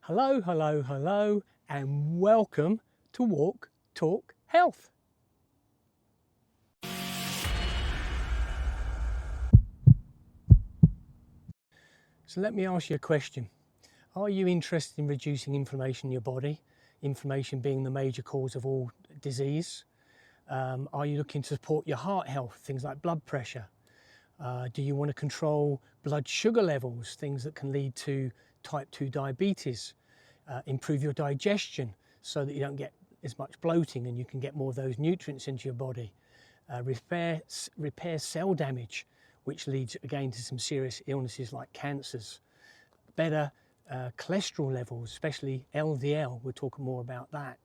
Hello, hello, hello, and welcome to Walk, Talk, Health. So let me ask you a question. Are you interested in reducing inflammation in your body? Inflammation being the major cause of all disease. Are you looking to support your heart health, things like blood pressure? Do you want to control blood sugar levels, things that can lead to type 2 diabetes? Improve your digestion so that you don't get as much bloating and you can get more of those nutrients into your body. Repair cell damage, which leads again to some serious illnesses like cancers. Better cholesterol levels, especially LDL, we'll talk more about that.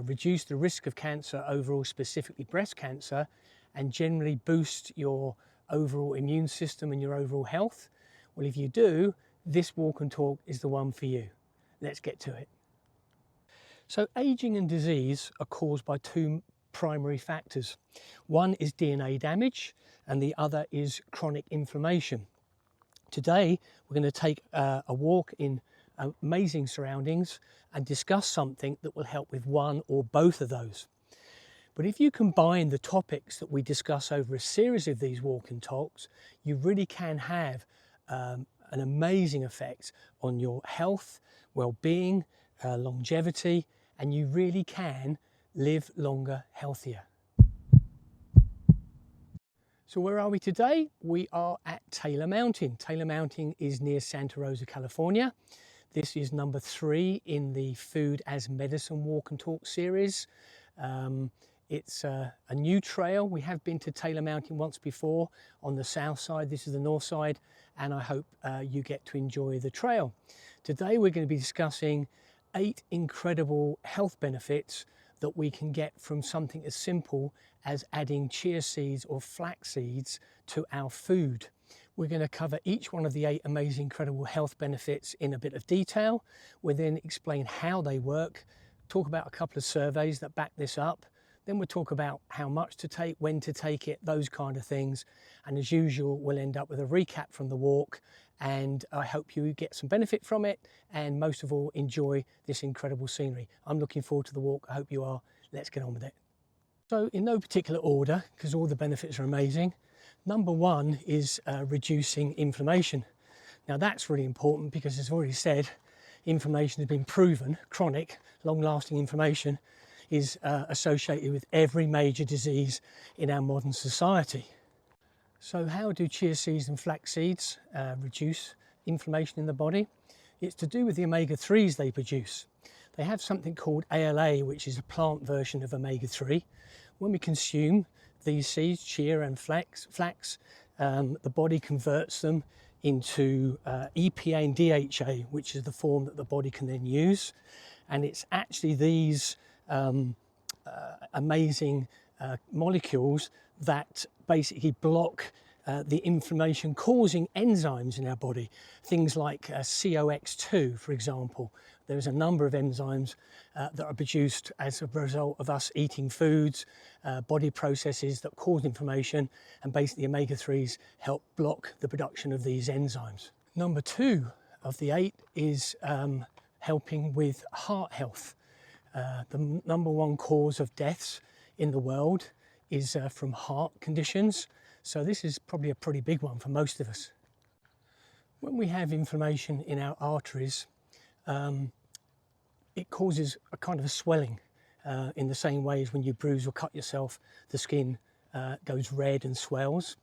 Reduce the risk of cancer overall, specifically breast cancer, and generally boost your overall immune system and your overall health. Well, if you do, this walk and talk is the one for you. Let's get to it. So aging and disease are caused by two primary factors. One is DNA damage and the other is chronic inflammation. Today, we're going to take a walk in amazing surroundings and discuss something that will help with one or both of those. But if you combine the topics that we discuss over a series of these walk and talks, you really can have an amazing effect on your health, well-being, longevity, and you really can live longer, healthier. So where are we today? We are at Taylor Mountain. Taylor Mountain is near Santa Rosa, California. This is number 3 in the Food as Medicine Walk and Talk series. It's a new trail. We have been to Taylor Mountain once before on the south side. This is the north side, and I hope you get to enjoy the trail. Today we're going to be discussing 8 incredible health benefits that we can get from something as simple as adding chia seeds or flax seeds to our food. We're going to cover each one of the 8 amazing, incredible health benefits in a bit of detail. We'll then explain how they work, talk about a couple of surveys that back this up. Then we'll talk about how much to take, when to take it, those kind of things. And as usual, we'll end up with a recap from the walk. And I hope you get some benefit from it. And most of all, enjoy this incredible scenery. I'm looking forward to the walk. I hope you are. Let's get on with it. So in no particular order, because all the benefits are amazing. Number 1 is reducing inflammation. Now that's really important because, as I've already said, inflammation has been proven, chronic, long-lasting inflammation is associated with every major disease in our modern society. So how do chia seeds and flax seeds reduce inflammation in the body? It's to do with the omega-3s they produce. They have something called ALA, which is a plant version of omega-3. When we consume these seeds, chia and flax, the body converts them into EPA and DHA, which is the form that the body can then use. And it's actually these amazing molecules that basically block the inflammation causing enzymes in our body. Things like COX2, for example. There's a number of enzymes that are produced as a result of us eating foods, body processes that cause inflammation, and basically omega-3s help block the production of these enzymes. Number 2 of the 8 is helping with heart health. The number 1 cause of deaths in the world is from heart conditions. So this is probably a pretty big one for most of us. When we have inflammation in our arteries, it causes a kind of a swelling in the same way as when you bruise or cut yourself, the skin goes red and swells.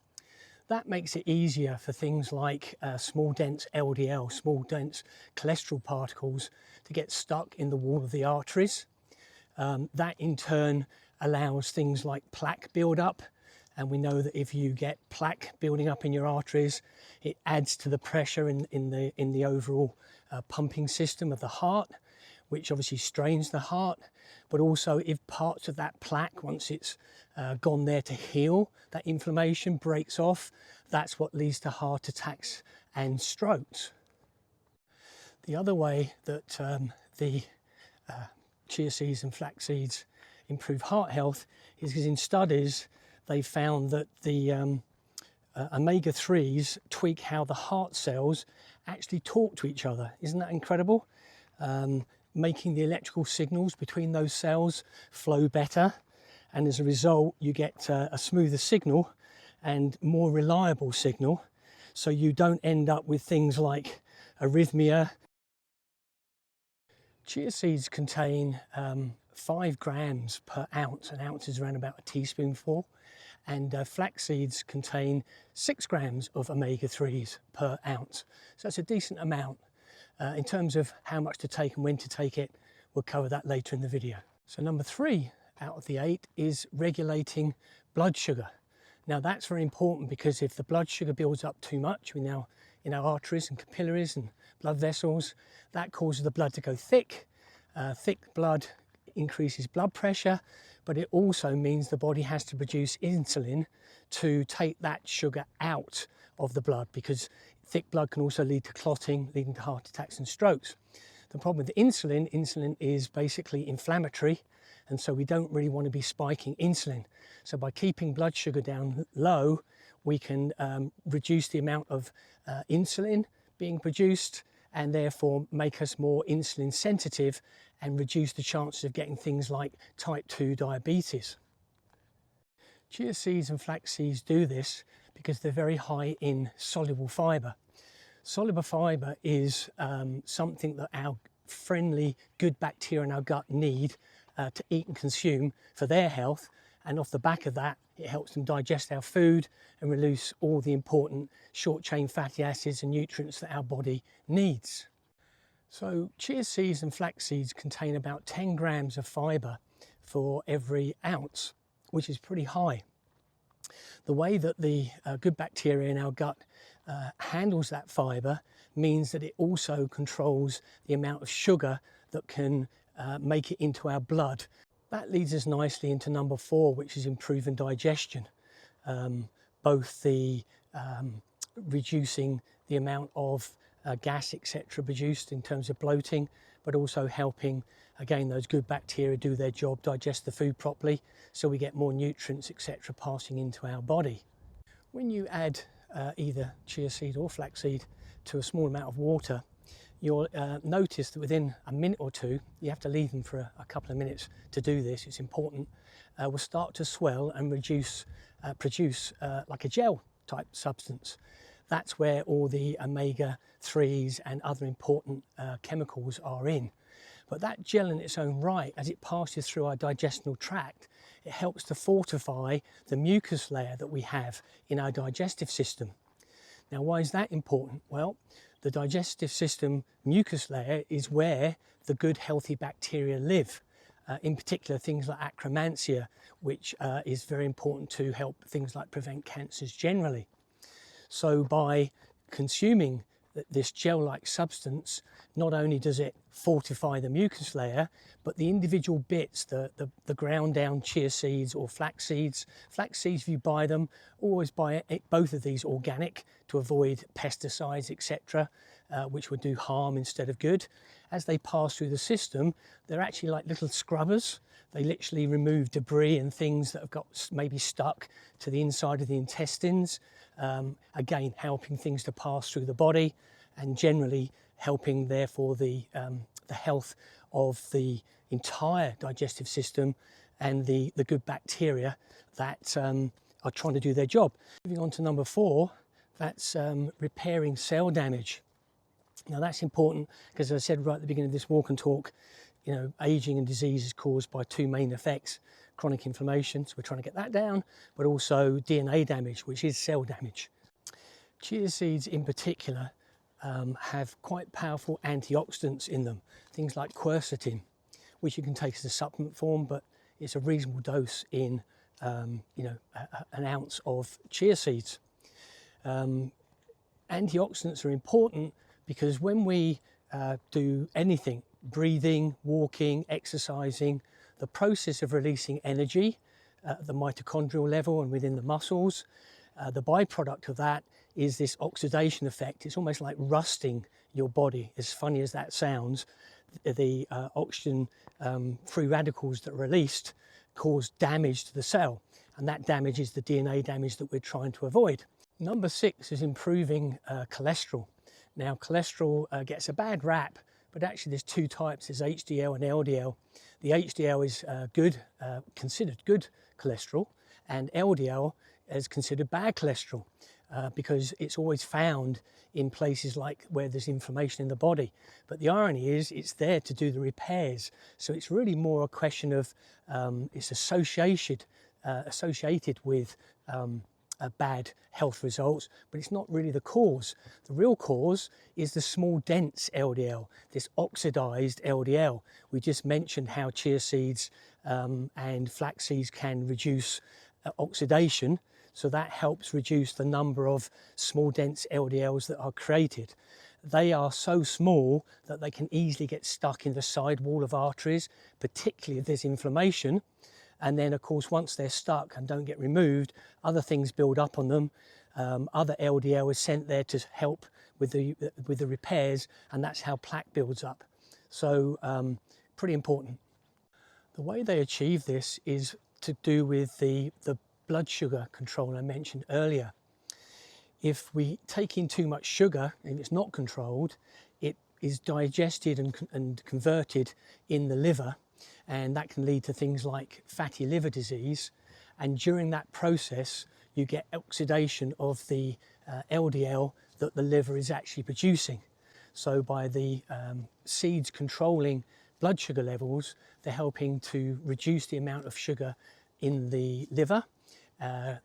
That makes it easier for things like small dense LDL, small dense cholesterol particles to get stuck in the wall of the arteries. That in turn allows things like plaque build-up, and we know that if you get plaque building up in your arteries, it adds to the pressure in the overall pumping system of the heart, which obviously strains the heart. But also, if parts of that plaque, once it's gone there to heal, that inflammation breaks off, that's what leads to heart attacks and strokes. The other way that the chia seeds and flax seeds improve heart health is because in studies they found that the omega-3s tweak how the heart cells actually talk to each other. Isn't that incredible? making the electrical signals between those cells flow better, and as a result you get a smoother signal and more reliable signal, so you don't end up with things like arrhythmia. Chia seeds contain 5 grams per ounce. An ounce is around about a teaspoonful, and flax seeds contain 6 grams of omega-3s per ounce. So that's a decent amount. In terms of how much to take and when to take it, we'll cover that later in the video. So number 3 out of the 8 is regulating blood sugar. Now that's very important, because if the blood sugar builds up too much in our arteries and capillaries and blood vessels, that causes the blood to go thick. Thick blood increases blood pressure, but it also means the body has to produce insulin to take that sugar out of the blood, because thick blood can also lead to clotting, leading to heart attacks and strokes. The problem with insulin is basically inflammatory, and so we don't really want to be spiking insulin. So by keeping blood sugar down low, we can reduce the amount of insulin being produced, and therefore make us more insulin sensitive and reduce the chances of getting things like type 2 diabetes. Chia seeds and flax seeds do this because they're very high in soluble fibre. Soluble fibre is something that our friendly good bacteria in our gut need to eat and consume for their health, and off the back of that it helps them digest our food and release all the important short chain fatty acids and nutrients that our body needs. So chia seeds and flax seeds contain about 10 grams of fibre for every ounce, which is pretty high. The way that the good bacteria in our gut handles that fibre means that it also controls the amount of sugar that can make it into our blood. That leads us nicely into number 4, which is improving digestion. Both the reducing the amount of gas, etc., produced in terms of bloating, but also helping, again, those good bacteria do their job, digest the food properly, so we get more nutrients, etc., passing into our body. When you add either chia seed or flax seed to a small amount of water, you'll notice that within a minute or two, you have to leave them for a couple of minutes to do this, it's important, will start to swell and produce like a gel type substance. That's where all the omega-3s and other important chemicals are in. But that gel in its own right, as it passes through our digestional tract, it helps to fortify the mucus layer that we have in our digestive system. Now, why is that important? Well, the digestive system mucus layer is where the good healthy bacteria live. In particular, things like Akkermansia, which is very important to help things like prevent cancers generally. So by consuming this gel-like substance, not only does it fortify the mucus layer, but the individual bits, the ground down chia seeds or flax seeds, if you buy them, always buy both of these organic to avoid pesticides, etc., which would do harm instead of good. As they pass through the system, they're actually like little scrubbers. They literally remove debris and things that have got maybe stuck to the inside of the intestines, again helping things to pass through the body, and generally helping therefore the health of the entire digestive system and the good bacteria that are trying to do their job. Moving on to number 4, that's repairing cell damage. Now that's important because, as I said right at the beginning of this walk and talk, you know, aging and disease is caused by 2 main effects: chronic inflammation, so we're trying to get that down, but also DNA damage, which is cell damage. Chia seeds in particular have quite powerful antioxidants in them, things like quercetin, which you can take as a supplement form, but it's a reasonable dose in an ounce of chia seeds. Antioxidants are important because when we do anything, breathing, walking, exercising, the process of releasing energy at the mitochondrial level and within the muscles, the byproduct of that is this oxidation effect. It's almost like rusting your body. As funny as that sounds, the oxygen free radicals that are released cause damage to the cell, and that damage is the DNA damage that we're trying to avoid. Number 6 is improving cholesterol. Now, cholesterol gets a bad rap but actually there's two types, there's HDL and LDL. The HDL is considered good cholesterol, and LDL is considered bad cholesterol because it's always found in places like where there's inflammation in the body. But the irony is it's there to do the repairs. So it's really more a question of it's associated with bad health results, but it's not really the cause. The real cause is the small dense LDL, this oxidized LDL. We just mentioned how chia seeds and flax seeds can reduce oxidation, so that helps reduce the number of small dense LDLs that are created. They are so small that they can easily get stuck in the side wall of arteries, particularly if there's inflammation. And then, of course, once they're stuck and don't get removed, other things build up on them. Other LDL is sent there to help with the repairs, and that's how plaque builds up. So pretty important. The way they achieve this is to do with the blood sugar control I mentioned earlier. If we take in too much sugar and it's not controlled, it is digested and converted in the liver, and that can lead to things like fatty liver disease. And during that process, you get oxidation of the LDL that the liver is actually producing. So by the seeds controlling blood sugar levels, they're helping to reduce the amount of sugar in the liver,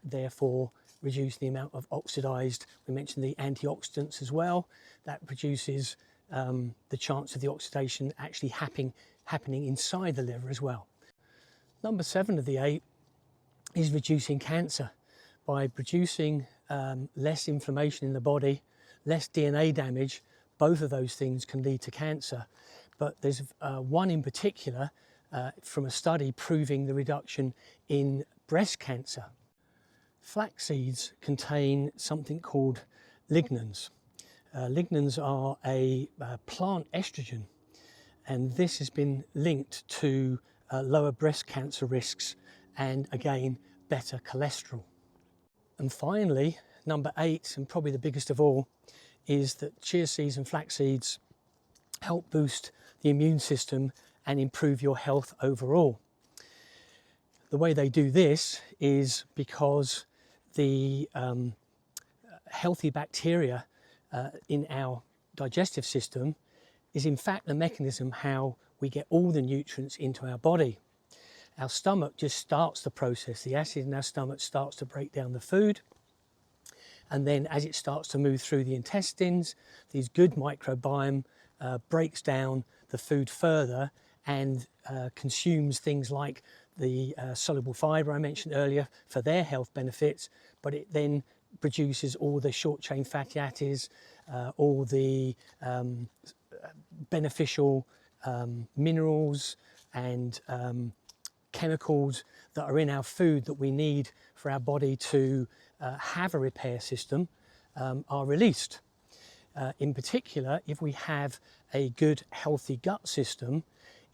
therefore reduce the amount of oxidized. We mentioned the antioxidants as well. That reduces the chance of the oxidation actually happening inside the liver as well. Number 7 of the 8 is reducing cancer. By producing less inflammation in the body, less DNA damage, both of those things can lead to cancer. But there's one in particular from a study proving the reduction in breast cancer. Flax seeds contain something called lignans. Lignans are a plant estrogen, and this has been linked to lower breast cancer risks and, again, better cholesterol. And finally, number 8, and probably the biggest of all, is that chia seeds and flax seeds help boost the immune system and improve your health overall. The way they do this is because the healthy bacteria in our digestive system is in fact the mechanism how we get all the nutrients into our body. Our stomach just starts the process. The acid in our stomach starts to break down the food, and then as it starts to move through the intestines, these good microbiome breaks down the food further and consumes things like the soluble fibre I mentioned earlier for their health benefits, but it then produces all the short chain fatty acids, all the beneficial minerals and chemicals that are in our food that we need for our body to have a repair system are released. In particular, if we have a good healthy gut system,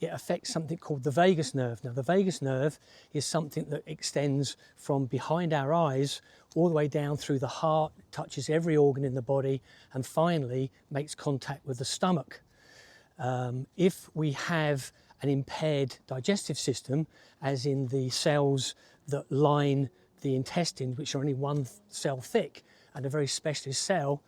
it affects something called the vagus nerve. Now, the vagus nerve is something that extends from behind our eyes all the way down through the heart, touches every organ in the body, and finally makes contact with the stomach. If we have an impaired digestive system, as in the cells that line the intestines, which are only one cell thick, and a very specialist cell,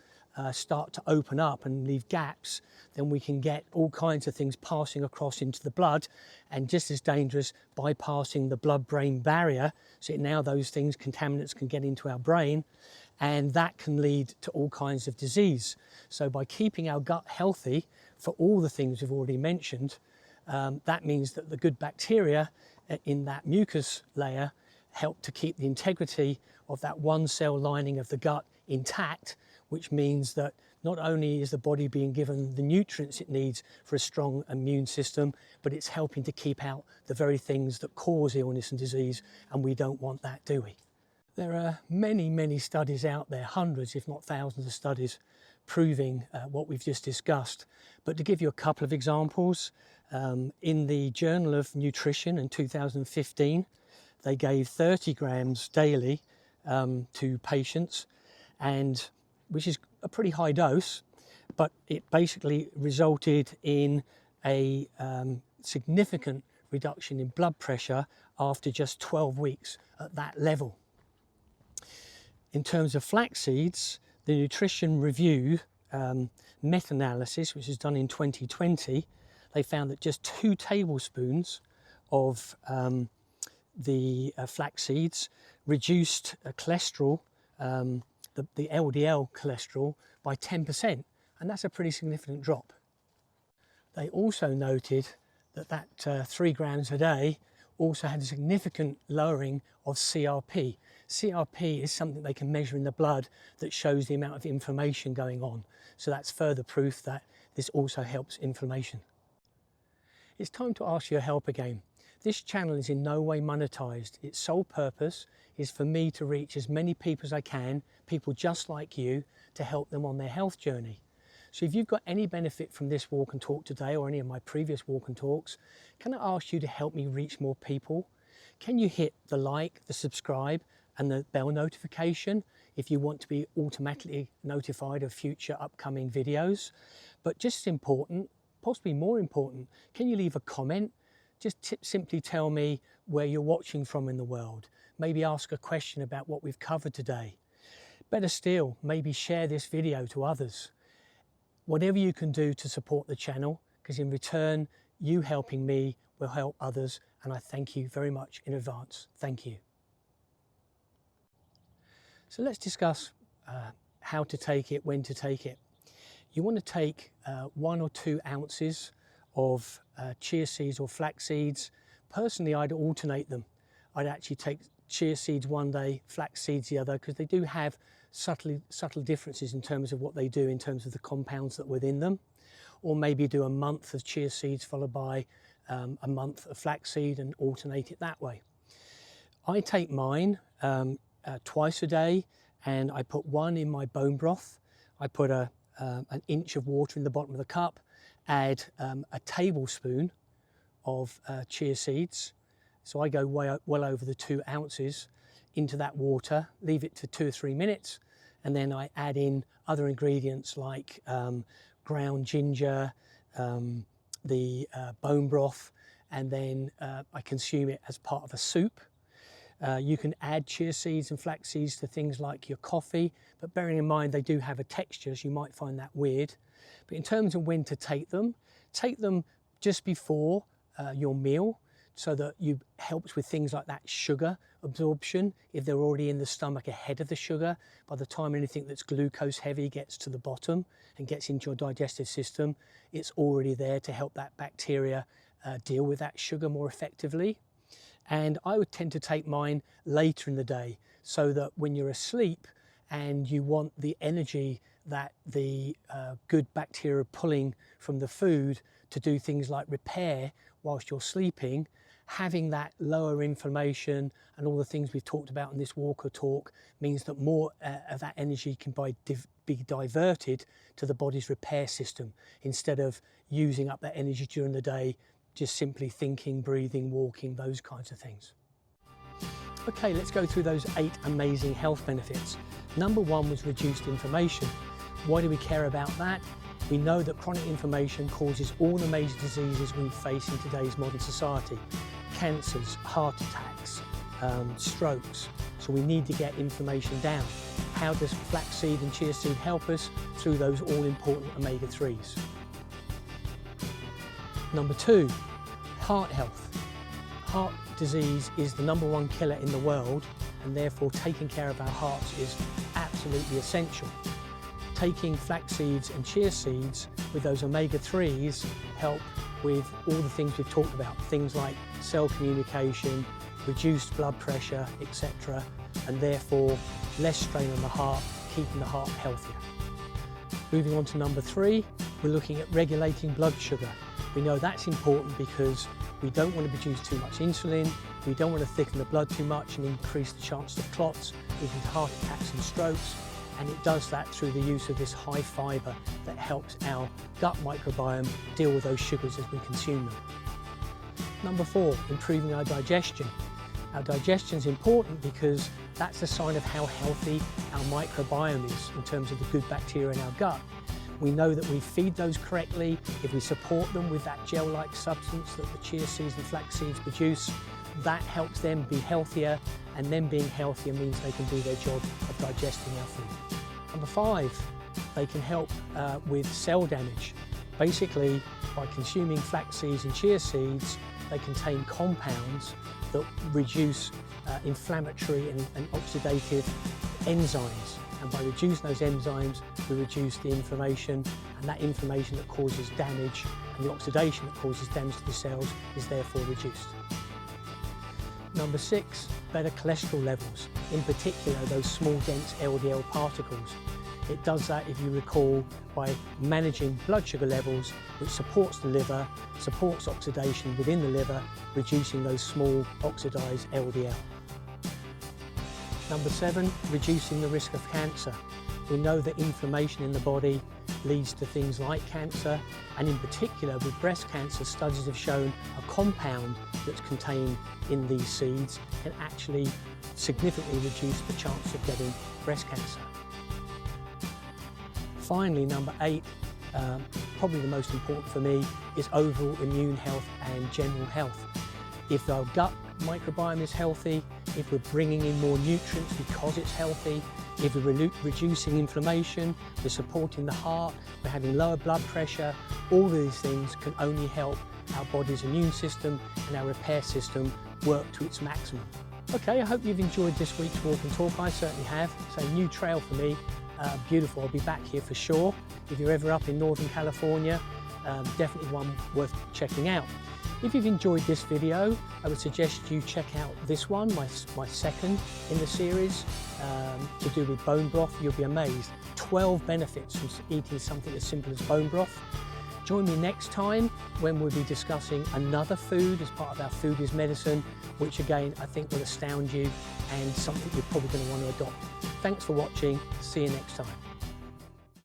start to open up and leave gaps, then we can get all kinds of things passing across into the blood, and just as dangerous, bypassing the blood-brain barrier. So now those things, contaminants, can get into our brain, and that can lead to all kinds of disease. So by keeping our gut healthy for all the things we've already mentioned, that means that the good bacteria in that mucus layer help to keep the integrity of that one cell lining of the gut intact, which means that not only is the body being given the nutrients it needs for a strong immune system, but it's helping to keep out the very things that cause illness and disease, and we don't want that, do we? There are many, many studies out there, hundreds if not thousands of studies proving what we've just discussed. But to give you a couple of examples, in the Journal of Nutrition in 2015, they gave 30 grams daily to patients, and which is a pretty high dose, but it basically resulted in a significant reduction in blood pressure after just 12 weeks at that level. In terms of flax seeds, the Nutrition Review meta-analysis, which was done in 2020, they found that just 2 tablespoons of the flax seeds reduced cholesterol, the LDL cholesterol, by 10%, and that's a pretty significant drop. They also noted that 3 grams a day also had a significant lowering of CRP. CRP is something they can measure in the blood that shows the amount of inflammation going on. So that's further proof that this also helps inflammation. It's time to ask your help again. This channel is in no way monetized. Its sole purpose is for me to reach as many people as I can, people just like you, to help them on their health journey. So if you've got any benefit from this walk and talk today or any of my previous walk and talks, can I ask you to help me reach more people? Can you hit the like, the subscribe and the bell notification if you want to be automatically notified of future upcoming videos? But just as important, possibly more important, can you leave a comment? Just simply tell me where you're watching from in the world. Maybe ask a question about what we've covered today. Better still, maybe share this video to others. Whatever you can do to support the channel, because in return, you helping me will help others, and I thank you very much in advance. Thank you. So let's discuss how to take it, when to take it. You want to take 1 or 2 ounces of chia seeds or flax seeds. Personally, I'd alternate them. I'd actually take chia seeds one day, flax seeds the other, because they do have subtle differences in terms of what they do in terms of the compounds that are within them. Or maybe do a month of chia seeds followed by a month of flaxseed and alternate it that way. I take mine twice a day, and I put 1 in my bone broth. I put an inch of water in the bottom of the cup, add a tablespoon of chia seeds. So I go well over the 2 ounces into that water, leave it to 2 or 3 minutes, and then I add in other ingredients like ground ginger, the bone broth, and then I consume it as part of a soup. You can add chia seeds and flax seeds to things like your coffee, but bearing in mind they do have a texture, so you might find that weird. But in terms of when to take them just before your meal, so that you helps with things like that sugar absorption. If they're already in the stomach ahead of the sugar, by the time anything that's glucose heavy gets to the bottom and gets into your digestive system, it's already there to help that bacteria deal with that sugar more effectively. And I would tend to take mine later in the day, so that when you're asleep and you want the energy that the good bacteria are pulling from the food to do things like repair whilst you're sleeping, having that lower inflammation and all the things we've talked about in this walk or talk means that more of that energy can be diverted to the body's repair system, instead of using up that energy during the day just simply thinking, breathing, walking, those kinds of things. Okay, let's go through those 8 amazing health benefits. Number 1 was reduced inflammation. Why do we care about that? We know that chronic inflammation causes all the major diseases we face in today's modern society. Cancers, heart attacks, strokes. So we need to get inflammation down. How does flaxseed and chia seed help us? Through those all-important omega-3s. Number 2, heart health. Heart disease is the #1 killer in the world, and therefore taking care of our hearts is absolutely essential. Taking flax seeds and chia seeds with those omega-3s help with all the things we've talked about, things like cell communication, reduced blood pressure, etc., and therefore less strain on the heart, keeping the heart healthier. Moving on to number 3, we're looking at regulating blood sugar. We know that's important because we don't want to produce too much insulin, we don't want to thicken the blood too much and increase the chance of clots, leading to heart attacks and strokes, and it does that through the use of this high fibre that helps our gut microbiome deal with those sugars as we consume them. Number 4, improving our digestion. Our digestion is important because that's a sign of how healthy our microbiome is in terms of the good bacteria in our gut. We know that we feed those correctly, if we support them with that gel-like substance that the chia seeds and flax seeds produce, that helps them be healthier, and them being healthier means they can do their job of digesting our food. Number 5, they can help with cell damage. Basically, by consuming flax seeds and chia seeds, they contain compounds that reduce inflammatory and oxidative enzymes. And by reducing those enzymes, we reduce the inflammation, and that inflammation that causes damage and the oxidation that causes damage to the cells is therefore reduced. Number 6, better cholesterol levels, in particular those small dense LDL particles. It does that, if you recall, by managing blood sugar levels, which supports the liver, supports oxidation within the liver, reducing those small oxidized LDL. Number 7, reducing the risk of cancer. We know that inflammation in the body leads to things like cancer, and in particular with breast cancer, studies have shown a compound that's contained in these seeds can actually significantly reduce the chance of getting breast cancer. Finally, number 8, probably the most important for me, is overall immune health and general health. If our gut microbiome is healthy, if we're bringing in more nutrients because it's healthy, if we're reducing inflammation, we're supporting the heart, we're having lower blood pressure, all of these things can only help our body's immune system and our repair system work to its maximum. Okay, I hope you've enjoyed this week's Walk and Talk. I certainly have. It's a new trail for me. Beautiful. I'll be back here for sure. If you're ever up in Northern California, definitely one worth checking out. If you've enjoyed this video, I would suggest you check out this one, my second in the series, to do with bone broth. You'll be amazed. 12 benefits from eating something as simple as bone broth. Join me next time when we'll be discussing another food as part of our Food is Medicine, which again I think will astound you and something you're probably going to want to adopt. Thanks for watching. See you next time.